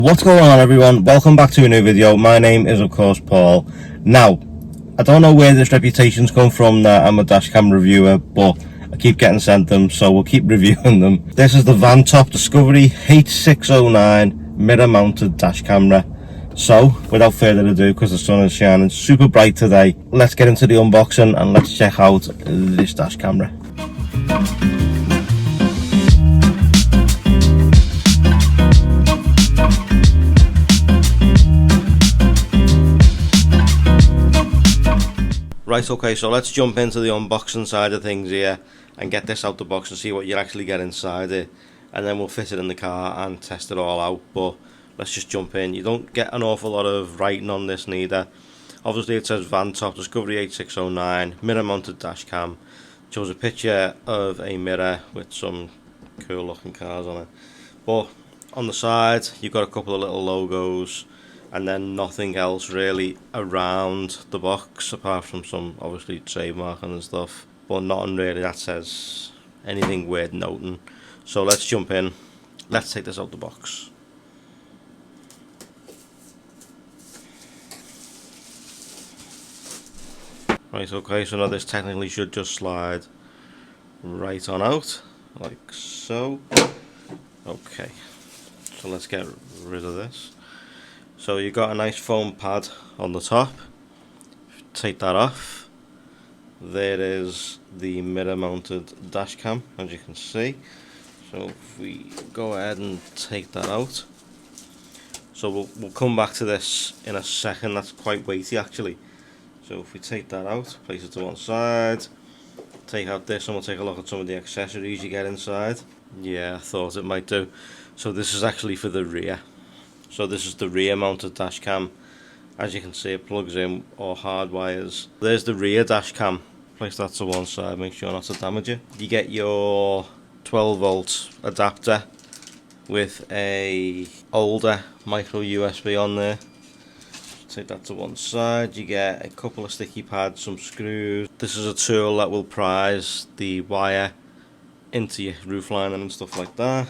What's going on, everyone? Welcome back to a new video. My name is of course Paul. Now, I don't know where this reputation's come from that I'm a dashcam reviewer, but I keep getting sent them, so we'll keep reviewing them. This is the VanTop Discovery H609 mirror mounted dash camera. So without further ado, because the sun is shining super bright today, let's get into the unboxing and let's check out this dash camera. Right, okay, so let's jump into the unboxing side of things here and get this out the box and see what you actually get inside it, and then we'll fit it in the car and test it all out. But let's just jump in. You don't get an awful lot of writing on this neither. Obviously it says VanTop Discovery H609 mirror mounted dash cam. It shows a picture of a mirror with some cool looking cars on it, but on the side you've got a couple of little logos and then nothing else really around the box apart from some obviously trademarking and stuff, but nothing really that says anything worth noting. So let's jump in, let's take this out the box. Right, okay, so now this technically should just slide right on out like so. Okay, so let's get rid of this. So you've got a nice foam pad on the top. Take that off. There is the mirror mounted dash cam, as you can see. So if we go ahead and take that out, so we'll come back to this in a second. That's quite weighty actually. So if we take that out, place it to one side, take out this, and we'll take a look at some of the accessories you get inside. Yeah, I thought it might do. So this is actually for the rear. So this is the rear mounted dash cam. As you can see, it plugs in or hard wires. There's the rear dash cam. Place that to one side, make sure not to damage it. You get your 12 volt adapter with a older micro USB on there. Take that to one side. You get a couple of sticky pads, some screws. This is a tool that will prise the wire into your roof lining and stuff like that.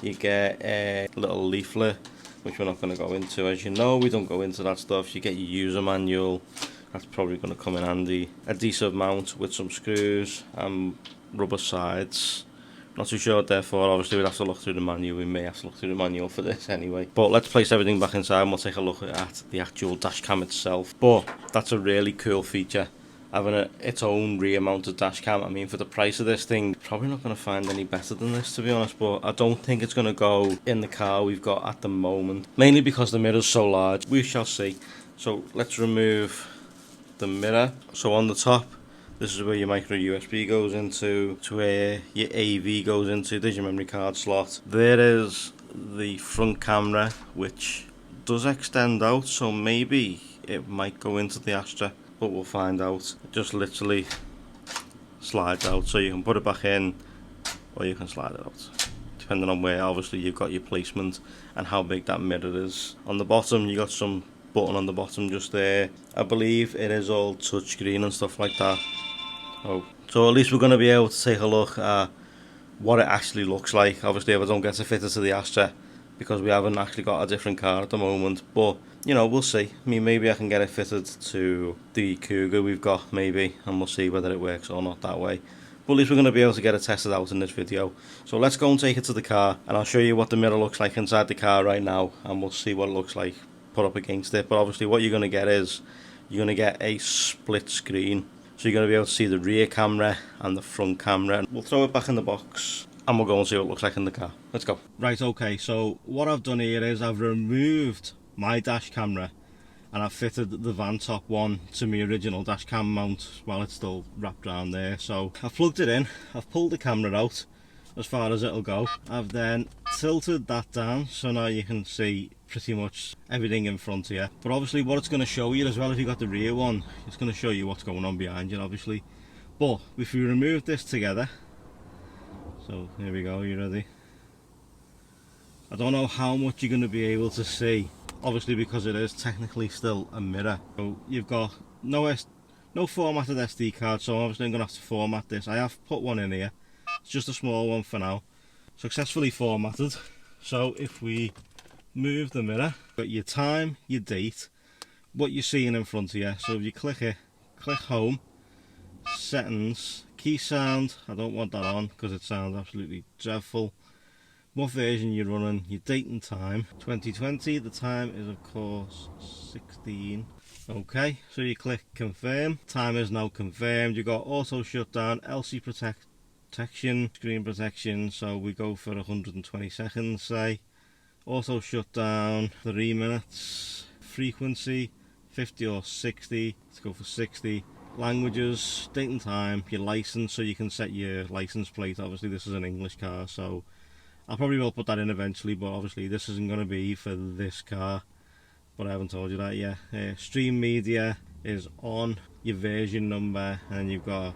You get a little leaflet, which we're not going to go into. As you know, we don't go into that stuff. You get your user manual, that's probably going to come in handy. Adhesive mount with some screws and rubber sides. Not too sure what they're for. Obviously we'd have to look through the manual. We may have to look through the manual for this anyway. But let's place everything back inside and we'll take a look at the actual dash cam itself. But that's a really cool feature, having its own rear mounted dash cam. I mean, for the price of this thing, probably not going to find any better than this, to be honest, but I don't think it's going to go in the car we've got at the moment, mainly because the mirror's so large. We shall see. So let's remove the mirror. So on the top, this is where your micro USB goes into, to where your AV goes into. There's your memory card slot. There is the front camera, which does extend out, so maybe it might go into the Astra, but we'll find out. It just literally slides out, so you can put it back in or you can slide it out, depending on where obviously you've got your placement and how big that mirror is. On the bottom you got some button on the bottom just there. I believe it is all touchscreen and stuff like that. So at least we're going to be able to take a look at what it actually looks like. Obviously if I don't get to fit it to the Astra, because we haven't actually got a different car at the moment, but you know, we'll see. I mean, maybe I can get it fitted to the Cougar we've got, maybe, and we'll see whether it works or not that way. But at least we're going to be able to get it tested out in this video. So let's go and take it to the car, and I'll show you what the mirror looks like inside the car right now, and we'll see what it looks like put up against it. But obviously what you're going to get is, you're going to get a split screen. So you're going to be able to see the rear camera and the front camera. We'll throw it back in the box and we'll go and see what it looks like in the car. Let's go. Right, okay, so what I've done here is I've removed my dash camera and I've fitted the VanTop one to my original dash cam mount while it's still wrapped around there. So I've plugged it in, I've pulled the camera out as far as it'll go. I've then tilted that down so now you can see pretty much everything in front here. But obviously what it's going to show you as well, if you got the rear one, it's going to show you what's going on behind you obviously. But if we remove this together, so here we go, you ready? I don't know how much you're going to be able to see, obviously because it is technically still a mirror. So you've got no formatted SD card, so obviously I'm going to have to format this. I have put one in here, it's just a small one for now, successfully formatted. So if we move the mirror, got your time, your date, what you're seeing in front of you. So if you click it, click home, settings, key sound, I don't want that on because it sounds absolutely dreadful. What version you're running, your date and time, 2020, the time is of course 16. Okay, so you click confirm, time is now confirmed. You've got auto shutdown, LC protection, screen protection, so we go for 120 seconds say. Auto shutdown, 3 minutes, frequency 50 or 60, let's go for 60. Languages, date and time, your license, so you can set your license plate. Obviously this is an English car, so I probably will put that in eventually, but obviously this isn't going to be for this car, but I haven't told you that yet. Stream media is on, your version number, and you've got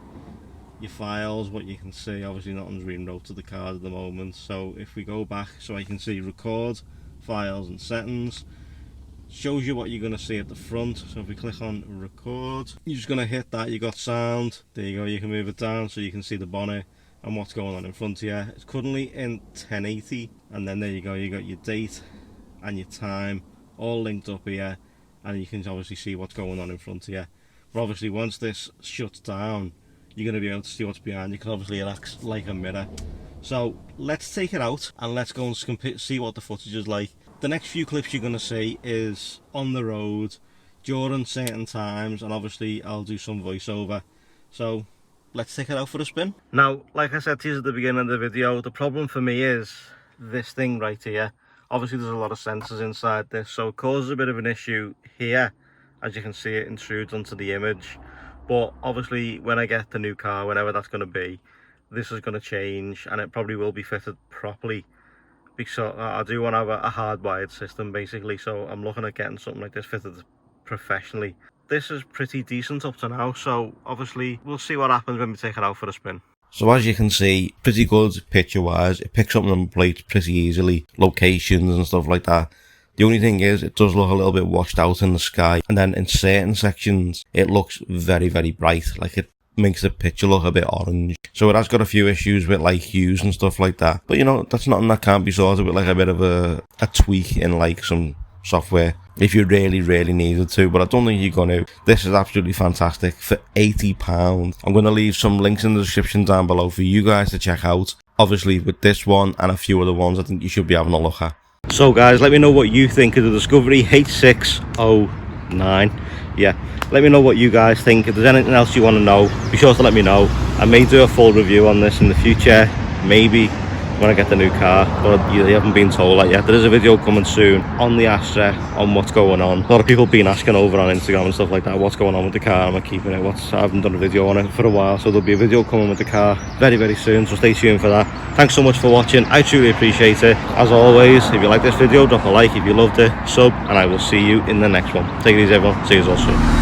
your files, what you can see. Obviously nothing's being wrote to the card at the moment, so if we go back so I can see record, files and settings, shows you what you're going to see at the front. So if we click on record, you're just going to hit that, you got sound, there you go, you can move it down so you can see the bonnet and what's going on in front of you. It's currently in 1080, and then there you go, you got your date and your time all linked up here, and you can obviously see what's going on in front of you. But obviously once this shuts down, you're going to be able to see what's behind you, because obviously it acts like a mirror. So let's take it out and let's go and see what the footage is like. The next few clips you're going to see is on the road during certain times, and obviously I'll do some voiceover. So let's take it out for a spin. Now, like I said to you at the beginning of the video, the problem for me is this thing right here. Obviously there's a lot of sensors inside this, so it causes a bit of an issue here. As you can see, it intrudes onto the image. But obviously when I get the new car, whenever that's going to be, this is going to change, and it probably will be fitted properly. Because I do want to have a hardwired system basically, so I'm looking at getting something like this fitted professionally. This is pretty decent up to now, so obviously we'll see what happens when we take it out for a spin. So as you can see, pretty good picture wise, it picks up number plates pretty easily, locations and stuff like that. The only thing is, it does look a little bit washed out in the sky, and then in certain sections it looks very, very bright, like it makes the picture look a bit orange. So it has got a few issues with like hues and stuff like that, but you know, that's nothing that can't be sorted with like a bit of a tweak in like some software if you really needed to. But I don't think you're gonna. This is absolutely fantastic for £80. I'm going to leave some links in the description down below for you guys to check out. Obviously with this one and a few other ones I think you should be having a look at. So guys, let me know what you think of the Discovery H609. Yeah, let me know what you guys think. If there's anything else you want to know, be sure to let me know. I may do a full review on this in the future, maybe when I get the new car, but you haven't been told that yet. There is a video coming soon on the Astra on what's going on. A lot of people have been asking over on Instagram and stuff like that, what's going on with the car, am I keeping it, I haven't done a video on it for a while, so there'll be a video coming with the car very soon, so stay tuned for that. Thanks so much for watching, I truly appreciate it. As always, if you like this video, drop a like. If you loved it, sub, and I will see you in the next one. Take it easy everyone, see you all soon.